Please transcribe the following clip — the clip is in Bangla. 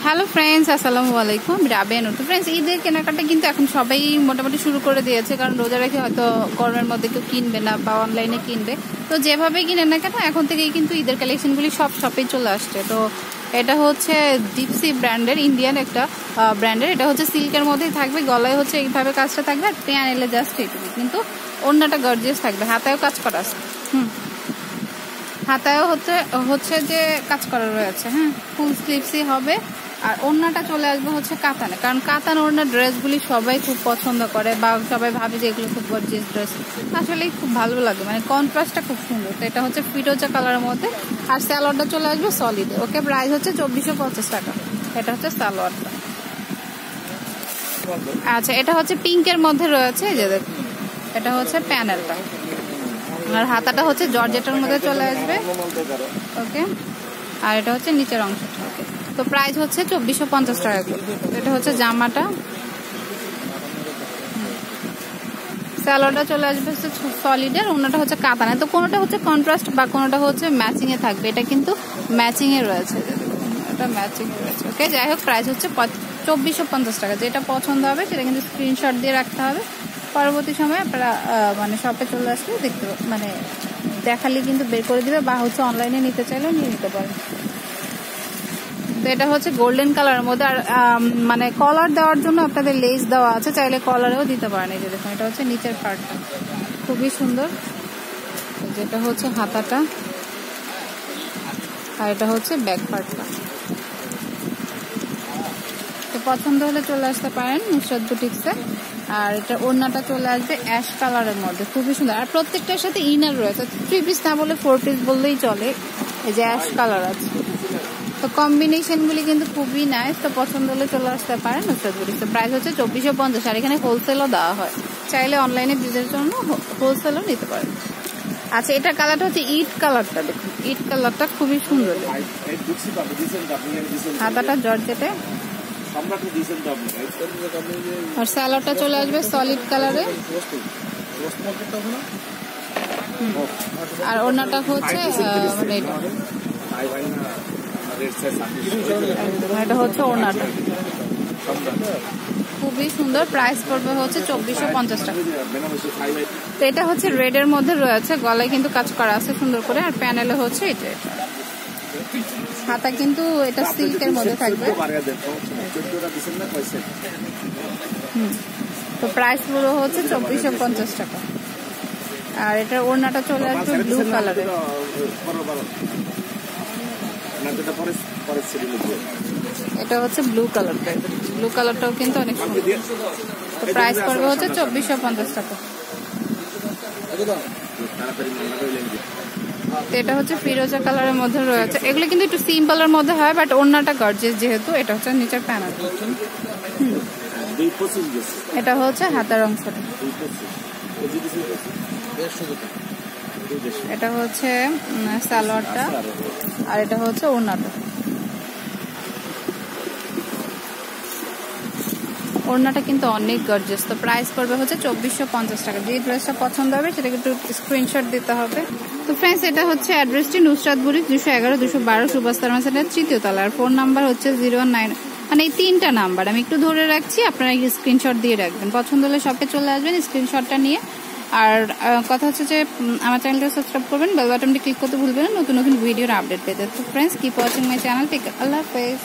হ্যালো ফ্রেন্ডস, আসসালামু আলাইকুম। রাবেয়া নতুন। ফ্রেন্ডস, ঈদের কেনাকাটা কিন্তু এখন সবাই মোটামুটি শুরু করে দিয়েছে, কারণ রোজা রেখে হয়তো গরমের মধ্যে কেউ কিনবে না বা অনলাইনে কিনবে। তো যেভাবে কিনে না কেন এখন থেকেই কিন্তু ঈদের কালেকশনগুলি সব শপেই চলে আসছে। তো এটা হচ্ছে ডিপসি ব্র্যান্ডের, ইন্ডিয়ান একটা ব্র্যান্ডের। এটা হচ্ছে সিল্কের মধ্যেই থাকবে, গলায় হচ্ছে এইভাবে কাজটা থাকবে, আর প্যানেলে জাস্ট এইটুকু, কিন্তু অন্যটা গর্জিয়াস থাকবে, হাতায়ও কাজ করা আছে। হাতায়ও হচ্ছে যে কাজ করা রয়েছে। হ্যাঁ, ফুল স্লিভসই হবে। আর ওড়নাটা চলে আসবে হচ্ছে কাতানে, কারণ কাতান ওড়নার ড্রেসগুলি সবাই খুব পছন্দ করে বা সবাই ভাবে যে এগুলো খুব গর্জিয়াস ড্রেস। আসলেই খুব ভালো লাগে, মানে কন্ট্রাস্টটা খুব সুন্দর। তো এটা হচ্ছে ফিরোজা কালারের মধ্যে, আর সালোয়ারটা চলে আসবে সলিডে। ওকে, প্রাইস হচ্ছে 2450 টাকা। এটা হচ্ছে সালোয়ারটা। আচ্ছা, এটা হচ্ছে পিঙ্কের মধ্যে রয়েছে, এই যে দেখুন, এটা হচ্ছে প্যানেলটা, আর হাতাটা হচ্ছে জর্জেটের মধ্যে চলে আসবে। ওকে, আর এটা হচ্ছে নিচের অংশটা। ওকে, তো প্রাইস হচ্ছে 2450 টাকা করে। এটা হচ্ছে জামাটা, স্যালোয়ারটা চলে আসবে সলিডের, অন্যটা হচ্ছে কাতানে। তো কোনোটা হচ্ছে কন্ট্রাস্ট বা কোনোটা হচ্ছে ম্যাচিং এ থাকবে। এটা কিন্তু ম্যাচিং এ রয়েছে, এটা ম্যাচিং এ রয়েছে। ওকে, যাই হোক, প্রাইস হচ্ছে 2450 টাকা। যেটা পছন্দ হবে সেটা কিন্তু স্ক্রিনশট দিয়ে রাখতে হবে। পরবর্তী সময় আপনারা মানে শপে চলে আসলে দেখতে, মানে দেখালে কিন্তু বের করে দিবে, বা হচ্ছে অনলাইনে নিতে চাইলেও নিয়ে নিতে পারেন। তো এটা হচ্ছে গোল্ডেন কালারের মধ্যে, আর মানে কলার দেওয়ার জন্য আপনাদের লেস দেওয়া আছে, চাইলে কলারেও দিতে পারেন। এই যে দেখুন, এটা হচ্ছে নিচের পার্টটা, খুবই সুন্দর। যেটা হচ্ছে হাতাটা, আর এটা হচ্ছে ব্যাক পার্টটা। তো পছন্দ হলে চলে আসতে পারেন নুসরাত বুটিক্সে। আর এটা ওড়নাটা চলে আসবে অ্যাশ কালারের মধ্যে, খুবই সুন্দর। আর প্রত্যেকটার সাথে ইনার রয়েছে, 3 পিস না বলে 4 পিস বললেই চলে। এই যে অ্যাশ কালার আছে, তো কম্বিনেশনগুলি কিন্তু খুবই নাইস। তো পছন্দ হলে চলে আসতে পারেন নুসরাত বুটিক্সে। প্রাইস হচ্ছে 2450, আর এখানে হোলসেলও দেওয়া হয়, চাইলে অনলাইনে বিজনেসের জন্য হোলসেলও নিতে পারেন। আচ্ছা, এটা কালারটা হচ্ছে ইট কালারটা, দেখুন ইট কালারটা খুবই সুন্দর। হাতাটা জর্জেটে, আর স্যালোয়ারটা চলে আসবে সলিড কালারে, আর ওড়নাটা হচ্ছে এটা হচ্ছে ওড়নাটা, খুবই সুন্দর। প্রাইস পড়বে হচ্ছে 2450 টাকা। তো এটা হচ্ছে রেড এর মধ্যে রয়েছে, গলায় কিন্তু কাজ করা আছে সুন্দর করে, আর প্যানেলে হচ্ছে এটা। হাতা কিন্তু এটা সিল্কের মধ্যে থাকবে। তো প্রাইস পুরো হচ্ছে 2450 টাকা। আর এটা ওড়নাটা চলে আসবে ব্লু কালারের, এটা হচ্ছে ব্লু কালার। ব্লু কালারটাও কিন্তু অনেক সুন্দর। তো প্রাইস পড়বে হচ্ছে 2450 টাকা। এটা হচ্ছে ফিরোজা কালারের মধ্যে রয়েছে। এগুলো কিন্তু একটু সিম্পলের মধ্যে হয়, বাট ওড়নাটা গর্জিয়াস যেহেতু। এটা হচ্ছে নিচের প্যানেল, এটা হচ্ছে হাতার অংশটা, এটা হচ্ছে সালোয়ারটা, আর এটা হচ্ছে ওড়নাটা। ওড়নাটা কিন্তু অনেক গর্জিয়াস। তো প্রাইস পড়বে হচ্ছে 2450 টাকা। যে ড্রেসটা পছন্দ হবে সেটাকে একটু স্ক্রিনশট দিতে হবে। তো ফ্রেন্ডস, এটা হচ্ছে অ্যাড্রেসটি নুসরাত বুটিক, 211-212 সুভাষ মার্কেটের 3য় তলা। আর ফোন নাম্বার হচ্ছে 019, মানে এই 3টা নাম্বার আমি একটু ধরে রাখছি, আপনারা স্ক্রিনশট দিয়ে রাখবেন। পছন্দ হলে শপে চলে আসবেন স্ক্রিনশটটা নিয়ে। আর কথা হচ্ছে যে আমার চ্যানেলটা সাবস্ক্রাইব করবেন, বেল বাটনটি ক্লিক করতে ভুলবেন না নতুন নতুন ভিডিওর আপডেট পেতে। তো friends, keep watching my channel. Take care, আল্লাহ হাফেজ।